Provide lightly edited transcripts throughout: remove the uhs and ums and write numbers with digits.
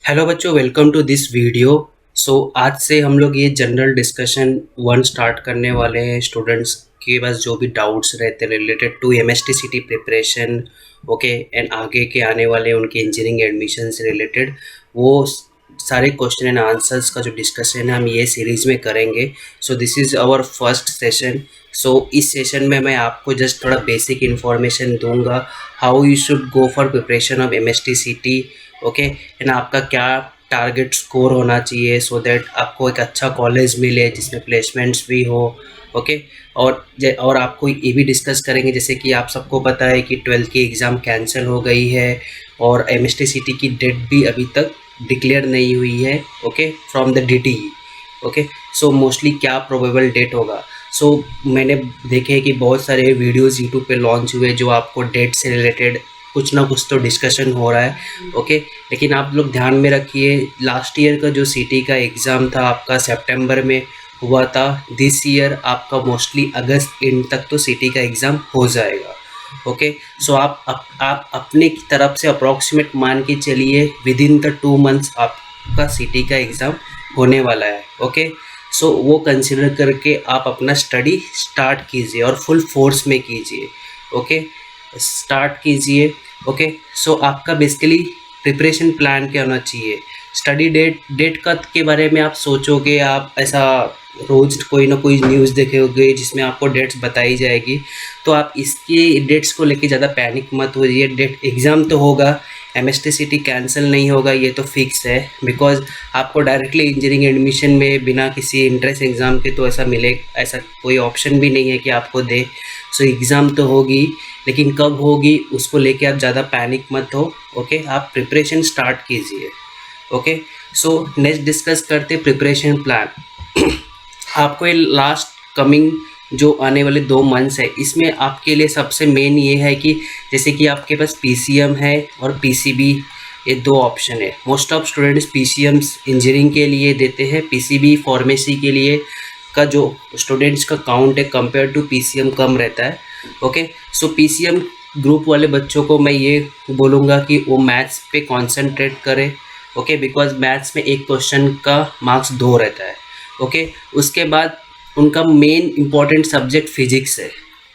Hello बच्चों, welcome to this video. आज से हम लोग ये जनरल डिस्कशन वन स्टार्ट करने वाले हैं। स्टूडेंट्स के पास जो भी डाउट्स रहते हैं related to MHTCET preparation, okay, and आगे के आने वाले उनके इंजीनियरिंग एडमिशन से रिलेटेड वो सारे क्वेश्चन एंड आंसर्स का जो डिस्कशन है हम ये सीरीज़ में करेंगे। This is our first session. इस सेशन में मैं आपको जस्ट थोड़ा बेसिक इन्फॉर्मेशन दूंगा how you should go for preparation of MHTCET, okay, and आपका क्या टारगेट स्कोर होना चाहिए सो दैट आपको एक अच्छा कॉलेज मिले जिसमें प्लेसमेंट्स भी हो, ओके। और आपको ये भी डिस्कस करेंगे जैसे कि आप सबको पता है कि 12th की एग्ज़ाम कैंसिल हो गई है और MHTCET की डेट भी अभी तक डिक्लेयर नहीं हुई है, okay, from the DTE, okay. Mostly क्या प्रोबेबल डेट होगा। मैंने देखे कि बहुत सारे वीडियोज़ यूट्यूब पे लॉन्च हुए जो आपको डेट से रिलेटेड कुछ ना कुछ तो डिस्कशन हो रहा है, ओके। लेकिन आप लोग ध्यान में रखिए, लास्ट ईयर का जो सीटी का एग्ज़ाम था आपका सितंबर में हुआ था। दिस ईयर आपका मोस्टली अगस्त एंड तक तो सीटी का एग्ज़ाम हो जाएगा, ओके। आप अपने की तरफ से अप्रॉक्सीमेट मान के चलिए विद इन द 2 मंथ्स आपका सीटी का एग्ज़ाम होने वाला है, ओके। वो कंसिडर करके आप अपना स्टडी स्टार्ट कीजिए और फुल फोर्स में कीजिए, ओके, स्टार्ट कीजिए, ओके। आपका बेसिकली प्रिपरेशन प्लान क्या होना चाहिए। स्टडी डेट का के बारे में आप सोचोगे, आप ऐसा रोज़ कोई ना कोई न्यूज़ देखे होगे जिसमें आपको डेट्स बताई जाएगी, तो आप इसके डेट्स को लेके ज़्यादा पैनिक मत होइए। डेट एग्ज़ाम तो होगा, MHTCET कैंसिल नहीं होगा, ये तो फिक्स है। बिकॉज आपको डायरेक्टली इंजीनियरिंग एडमिशन में बिना किसी इंट्रेंस एग्ज़ाम के तो ऐसा कोई ऑप्शन भी नहीं है कि आपको दे। एग्ज़ाम तो होगी, लेकिन कब होगी उसको लेके आप ज़्यादा पैनिक मत हो, ओके। आप प्रिपरेशन स्टार्ट कीजिए, ओके। नेक्स्ट डिस्कस करते प्रिपरेशन प्लान। आपको ये लास्ट कमिंग जो आने वाले 2 मंथ्स है इसमें आपके लिए सबसे मेन ये है कि जैसे कि आपके पास PCM है और PCB, ये 2 ऑप्शन है। Most of students PCMs engineering के लिए देते हैं, PCB फार्मेसी के लिए का जो स्टूडेंट्स का काउंट है कंपेयर टू PCM कम रहता है, ओके। PCM ग्रुप वाले बच्चों को मैं ये बोलूँगा कि वो मैथ्स पे कॉन्सेंट्रेट करें, ओके, बिकॉज मैथ्स में एक क्वेश्चन का मार्क्स 2 रहता है, ओके। उसके बाद उनका मेन इम्पॉर्टेंट सब्जेक्ट फिजिक्स है।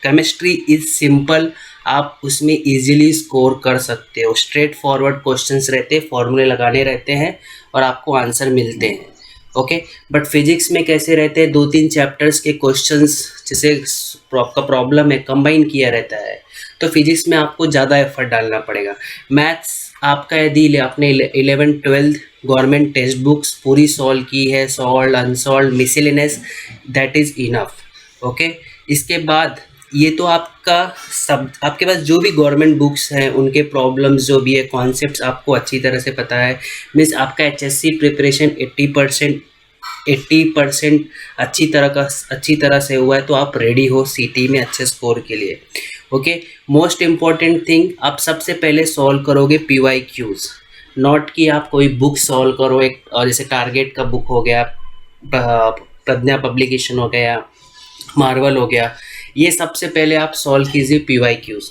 केमिस्ट्री इज़ सिंपल, आप उसमें इजीली स्कोर कर सकते हो। स्ट्रेट फॉरवर्ड क्वेश्चंस रहते हैं, फॉर्मूले लगाने रहते हैं और आपको आंसर मिलते हैं, ओके। बट फिजिक्स में कैसे रहते हैं, 2-3 चैप्टर्स के क्वेश्चंस जैसे आपका प्रॉब्लम है कंबाइन किया रहता है, तो फिजिक्स में आपको ज़्यादा एफर्ट डालना पड़ेगा। मैथ्स आपका यदि आपने 11th-12th गवर्नमेंट टेक्स्ट बुक्स पूरी सॉल्व की है, solve unsolve miscellaneous, that is enough, okay. इसके बाद ये तो आपका सब आपके पास जो भी गवर्नमेंट बुक्स हैं उनके प्रॉब्लम्स जो भी है कॉन्सेप्ट्स आपको अच्छी तरह से पता है। मीन्स आपका HSC प्रिपरेशन 80% अच्छी तरह से हुआ है, तो आप रेडी हो सीटी में अच्छे स्कोर के लिए, ओके। मोस्ट इम्पॉर्टेंट थिंग, आप सबसे पहले सॉल्व करोगे PYQs, नॉट कि आप कोई बुक सॉल्व करो। एक और जैसे टारगेट का बुक हो गया, प्रज्ञा पब्लिकेशन हो गया, मार्वल हो गया, ये सबसे पहले आप सॉल्व कीजिए PYQs।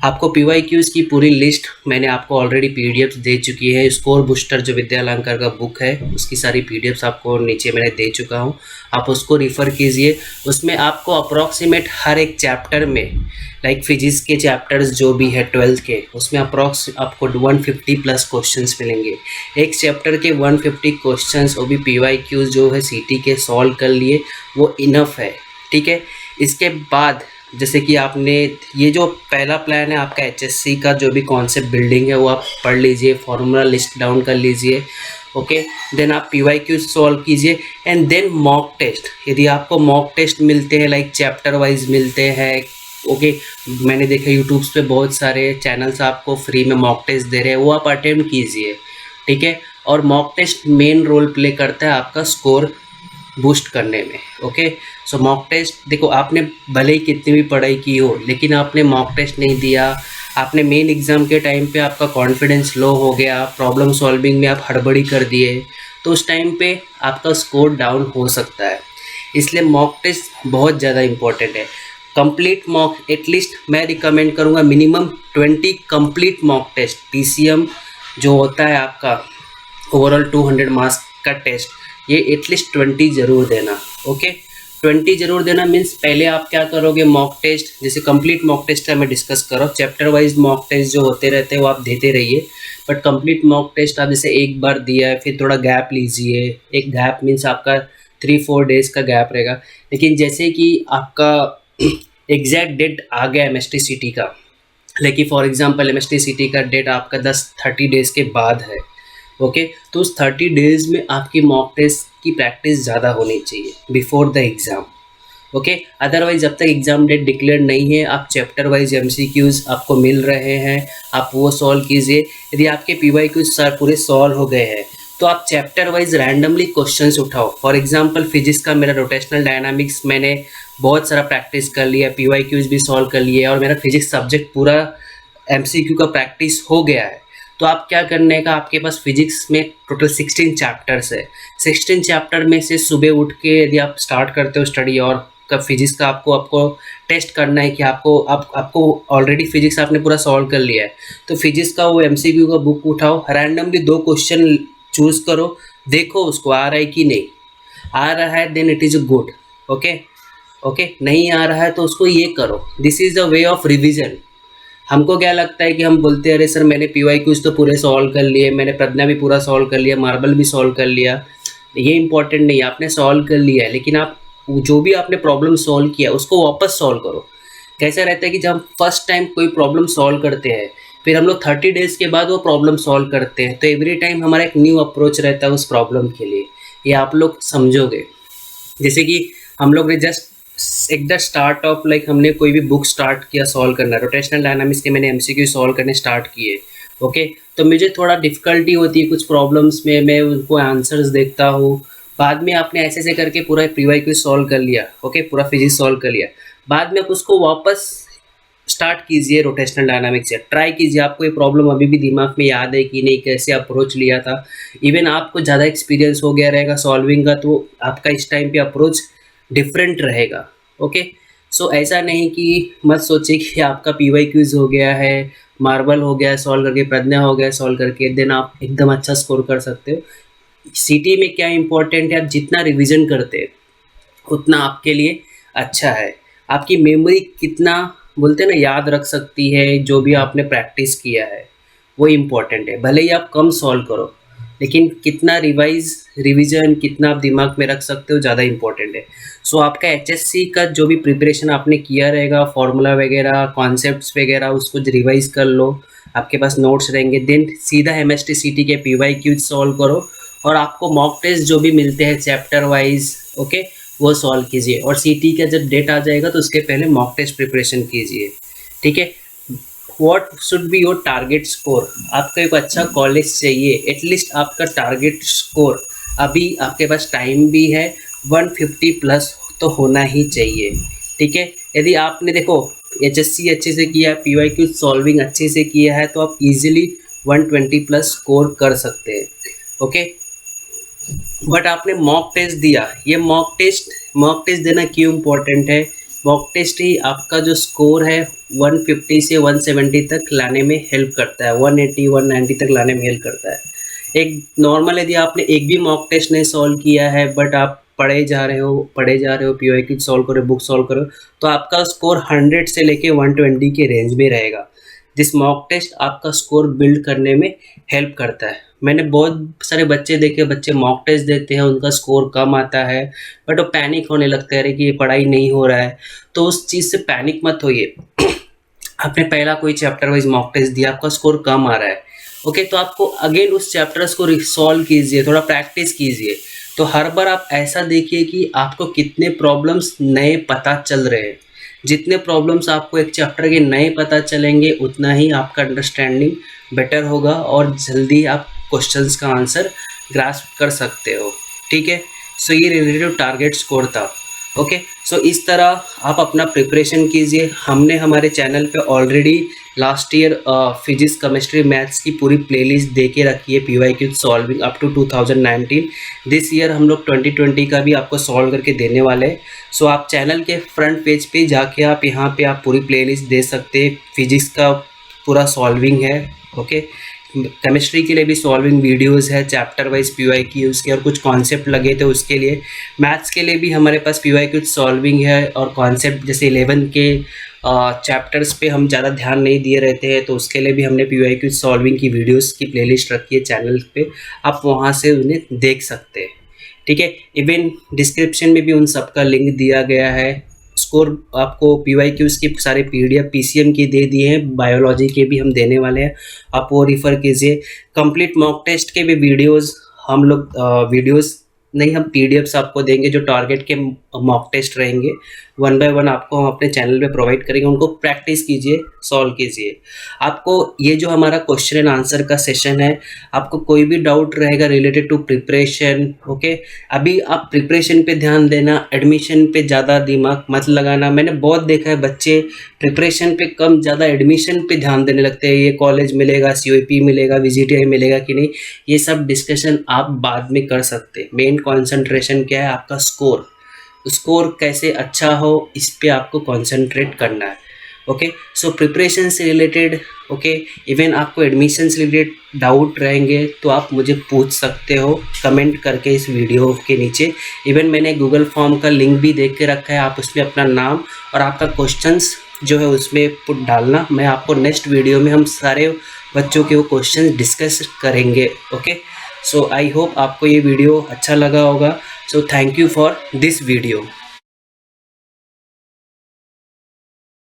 आपको PYQs की पूरी लिस्ट मैंने आपको ऑलरेडी PDFs दे चुकी है। स्कोर बूस्टर जो विद्यालंकार का बुक है उसकी सारी PDFs आपको नीचे मैंने दे चुका हूँ, आप उसको रिफ़र कीजिए। उसमें आपको अप्रॉक्सीमेट हर एक चैप्टर में, लाइक फिजिक्स के चैप्टर्स जो भी है 12th के, उसमें अप्रॉक्स आपको 150 प्लस क्वेश्चंस मिलेंगे। एक चैप्टर के 150 क्वेश्चंस, वो भी PYQs जो है सीटी के सॉल्व कर लिए, वो इनफ है, ठीक है। इसके बाद जैसे कि आपने ये जो पहला प्लान है आपका HSC का जो भी कॉन्सेप्ट बिल्डिंग है वो आप पढ़ लीजिए, फॉर्मूला लिस्ट डाउन कर लीजिए, ओके। देन आप PYQ सॉल्व कीजिए एंड देन मॉक टेस्ट। यदि आपको मॉक टेस्ट मिलते हैं लाइक चैप्टर वाइज मिलते हैं, ओके, मैंने देखा यूट्यूब पे बहुत सारे चैनल्स आपको फ्री में मॉक टेस्ट दे रहे हैं, वो आप अटेम्प्ट कीजिए, ठीक है। और mock test main role play करता है आपका स्कोर बूस्ट करने में, ओके। मॉक टेस्ट देखो, आपने भले ही कितनी भी पढ़ाई की हो लेकिन आपने मॉक टेस्ट नहीं दिया, आपने मेन एग्ज़ाम के टाइम पे आपका कॉन्फिडेंस लो हो गया, प्रॉब्लम सॉल्विंग में आप हड़बड़ी कर दिए, तो उस टाइम पे आपका स्कोर डाउन हो सकता है। इसलिए मॉक टेस्ट बहुत ज़्यादा इम्पोर्टेंट है। कंप्लीट मॉक एटलीस्ट मैं रिकमेंड करूँगा minimum 20 complete mock test. PCM जो होता है आपका ओवरऑल 200 मार्क्स का टेस्ट, ये एटलीस्ट 20 जरूर देना। ओके, 20 जरूर देना मीन्स पहले आप क्या करोगे, मॉक टेस्ट, जैसे कंप्लीट मॉक टेस्ट है मैं डिस्कस करो, चैप्टर वाइज मॉक टेस्ट जो होते रहते हैं वो आप देते रहिए, बट कंप्लीट मॉक टेस्ट आप जैसे एक बार दिया है फिर थोड़ा गैप लीजिए, एक गैप मीन्स आपका 3-4 डेज का गैप रहेगा। लेकिन जैसे कि आपका एग्जैक्ट डेट आ गया MHTCET का, लेकिन फॉर एग्जांपल MHTCET का डेट आपका 10-30 डेज़ के बाद है, ओके, तो उस 30 डेज़ में आपकी मॉक टेस्ट की प्रैक्टिस ज़्यादा होनी चाहिए before the exam. Okay, otherwise जब तक एग्ज़ाम डेट डिक्लेयर नहीं है, आप चैप्टर वाइज MCQs आपको मिल रहे हैं, आप वो सॉल्व कीजिए। यदि आपके PYQs सर पूरे सॉल्व हो गए हैं तो आप चैप्टर वाइज रैंडमली क्वेश्चंस उठाओ। फॉर एग्जांपल फिजिक्स का मेरा रोटेशनल डायनामिक्स मैंने बहुत सारा प्रैक्टिस कर लिया, PYQs भी सॉल्व कर लिए और मेरा फिजिक्स सब्जेक्ट पूरा MCQ का प्रैक्टिस हो गया है। तो आप क्या करने का, आपके पास फिजिक्स में टोटल 16 चैप्टर्स है, 16 चैप्टर में से सुबह उठ के यदि आप स्टार्ट करते हो स्टडी और का फिजिक्स का आपको टेस्ट करना है कि आपको ऑलरेडी फिजिक्स आपने पूरा सॉल्व कर लिया है, तो फिजिक्स का वो MCQ का बुक उठाओ, रैंडमली 2 क्वेश्चन चूज करो, देखो उसको आ रहा है कि नहीं आ रहा है, then it is good. Okay, okay, नहीं आ रहा है तो उसको ये करो, this is the way of revision. हमको क्या लगता है कि हम बोलते हैं अरे सर मैंने PYQs तो पूरे सॉल्व कर लिए, मैंने प्रज्ञा भी पूरा सॉल्व कर लिया, मार्बल भी सॉल्व कर लिया, ये इंपॉर्टेंट नहीं है, आपने सॉल्व कर लिया है, लेकिन आप जो भी आपने प्रॉब्लम सॉल्व किया उसको वापस सॉल्व करो। कैसा रहता है कि जब हम फर्स्ट टाइम कोई प्रॉब्लम सॉल्व करते हैं फिर हम लोग 30 डेज़ के बाद वो प्रॉब्लम सॉल्व करते हैं, तो एवरी टाइम हमारा एक न्यू अप्रोच रहता है उस प्रॉब्लम के लिए, ये आप लोग समझोगे। जैसे कि हम लोग ने जस्ट एक द स्टार्ट ऑफ लाइक हमने कोई भी बुक स्टार्ट किया सॉल्व करना, रोटेशनल डायनामिक्स के मैंने MCQ सॉल्व करने स्टार्ट किए, ओके, तो मुझे थोड़ा डिफ़िकल्टी होती है कुछ प्रॉब्लम्स में, मैं उनको आंसर्स देखता हूँ, बाद में आपने ऐसे ऐसे करके पूरा PYQ सॉल्व कर लिया, ओके, पूरा फिजिक्स सॉल्व कर लिया, बाद में आप उसको वापस स्टार्ट कीजिए रोटेशनल डायनामिक्स से, ट्राई कीजिए आपको ये प्रॉब्लम अभी भी दिमाग में याद है कि नहीं, कैसे अप्रोच लिया था। इवन आपको ज़्यादा एक्सपीरियंस हो गया रहेगा सॉल्विंग का, तो आपका इस टाइम पे अप्रोच डिफरेंट रहेगा। ओके, सो ऐसा नहीं कि मत सोचिए कि आपका PYQs हो गया है, मार्बल हो गया सॉल्व करके, प्रज्ञा हो गया सॉल्व करके, देन आप एकदम अच्छा स्कोर कर सकते हो। सिटी में क्या इंपॉर्टेंट है, आप जितना रिविजन करते हैं उतना आपके लिए अच्छा है। आपकी मेमोरी कितना बोलते हैं ना याद रख सकती है जो भी आपने प्रैक्टिस किया है, वो इम्पोर्टेंट है। भले ही आप कम सॉल्व करो लेकिन कितना रिवीजन कितना आप दिमाग में रख सकते हो ज़्यादा इम्पोर्टेंट है। सो आपका HSC का जो भी प्रिपरेशन आपने किया रहेगा, फॉर्मूला वगैरह कॉन्सेप्ट्स वगैरह, उसको रिवाइज कर लो, आपके पास नोट्स रहेंगे, देन सीधा MHTCET के PYQ सॉल्व करो और आपको मॉक टेस्ट जो भी मिलते हैं चैप्टर वाइज, ओके, वो सॉल्व कीजिए। और CT का जब डेट आ जाएगा तो उसके पहले मॉक टेस्ट प्रिपरेशन कीजिए, ठीक है। What should be your target score, आपको एक अच्छा कॉलेज चाहिए, एटलीस्ट आपका टारगेट स्कोर अभी आपके पास टाइम भी है, 150 प्लस तो होना ही चाहिए, ठीक है। यदि आपने देखो HSC अच्छे से किया है, PYQ सॉल्विंग अच्छे से किया है, तो आप इजीली 120 प्लस स्कोर कर सकते हैं, ओके। बट आपने मॉक टेस्ट दिया, ये मॉक टेस्ट देना क्यों इम्पोर्टेंट है, मॉक टेस्ट ही आपका जो स्कोर है 150 से 170 तक लाने में हेल्प करता है, 180 190 तक लाने में हेल्प करता है। एक नॉर्मल यदि आपने एक भी मॉक टेस्ट नहीं सॉल्व किया है बट आप पढ़े जा रहे हो PYQ सॉल्व करो, बुक सॉल्व करो, तो आपका स्कोर 100 से लेके 120 के रेंज में रहेगा। दिस मॉक टेस्ट आपका स्कोर बिल्ड करने में हेल्प करता है। मैंने बहुत सारे बच्चे देखे, बच्चे मॉक टेस्ट देते हैं, उनका स्कोर कम आता है बट वो पैनिक होने लगते हैं, अरे कि ये पढ़ाई नहीं हो रहा है, तो उस चीज़ से पैनिक मत होइए। आपने पहला कोई चैप्टर वाइज मॉक टेस्ट दिया, आपका स्कोर कम आ रहा है, ओके, तो आपको अगेन उस चैप्टर्स को रिसॉल्व कीजिए, थोड़ा प्रैक्टिस कीजिए। तो हर बार आप ऐसा देखिए कि आपको कितने प्रॉब्लम्स नए पता चल रहे हैं, जितने प्रॉब्लम्स आपको एक चैप्टर के नए पता चलेंगे उतना ही आपका अंडरस्टैंडिंग बेटर होगा और जल्दी आप क्वेश्चंस का आंसर ग्रास्प कर सकते हो, ठीक है। सो ये रिलेटेड टारगेट स्कोर था, ओके। सो इस तरह आप अपना प्रिपरेशन कीजिए। हमने हमारे चैनल पे already last year physics chemistry maths की पूरी प्लेलिस्ट दे के रखी है, PYQ सॉल्विंग अप टू 2019। दिस ईयर हम लोग 2020 का भी आपको सॉल्व करके देने वाले हैं। सो आप चैनल के फ्रंट पेज पे जाके आप यहाँ पे आप पूरी प्लेलिस्ट दे सकते हैं, फिजिक्स का पूरा सॉल्विंग है, ओके। केमिस्ट्री के लिए भी सॉल्विंग वीडियोस है, चैप्टर वाइज PYQs के और कुछ कॉन्सेप्ट लगे थे उसके लिए। मैथ्स के लिए भी हमारे पास PYQ सॉल्विंग है और कॉन्सेप्ट, जैसे 11 के चैप्टर्स पे हम ज़्यादा ध्यान नहीं दिए रहते हैं तो उसके लिए भी हमने PYQ सॉल्विंग की वीडियोस की प्लेलिस्ट रखी है चैनल पे, आप वहाँ से उन्हें देख सकते हैं। ठीक है, इवन डिस्क्रिप्शन में भी उन सब का लिंक दिया गया है। स्कोर आपको PYQs की सारे PDF PCM की दे दिए हैं, बायोलॉजी के भी हम देने वाले हैं, आप वो रिफ़र कीजिए। कंप्लीट मॉक टेस्ट के भी वीडियोस हम लोग नहीं, हम PDFs आपको देंगे जो टारगेट के मॉक टेस्ट रहेंगे, 1 बाय 1 आपको हम अपने चैनल पे प्रोवाइड करेंगे, उनको प्रैक्टिस कीजिए, सॉल्व कीजिए। आपको ये जो हमारा क्वेश्चन एंड आंसर का सेशन है, आपको कोई भी डाउट रहेगा रिलेटेड टू प्रिपरेशन, ओके, अभी आप प्रिपरेशन पे ध्यान देना, एडमिशन पे ज़्यादा दिमाग मत लगाना। मैंने बहुत देखा है बच्चे प्रिपरेशन पे कम ज़्यादा एडमिशन पे ध्यान देने लगते हैं, ये कॉलेज मिलेगा, COP मिलेगा, VGTI मिलेगा कि नहीं, ये सब डिस्कशन आप बाद में कर सकते हैं। मेन कॉन्सेंट्रेशन क्या है, आपका स्कोर कैसे अच्छा हो, इस पे आपको कंसंट्रेट करना है। ओके, सो प्रिपरेशन से रिलेटेड, ओके, इवन आपको एडमिशन से रिलेटेड डाउट रहेंगे तो आप मुझे पूछ सकते हो कमेंट करके इस वीडियो के नीचे। इवन मैंने गूगल फॉर्म का लिंक भी देख के रखा है, आप उसमें अपना नाम और आपका क्वेश्चंस जो है उसमें पुट डालना। मैं आपको नेक्स्ट वीडियो में हम सारे बच्चों के वो क्वेश्चन डिस्कस करेंगे। ओके, सो आई होप आपको ये वीडियो अच्छा लगा होगा। So thank you for this video.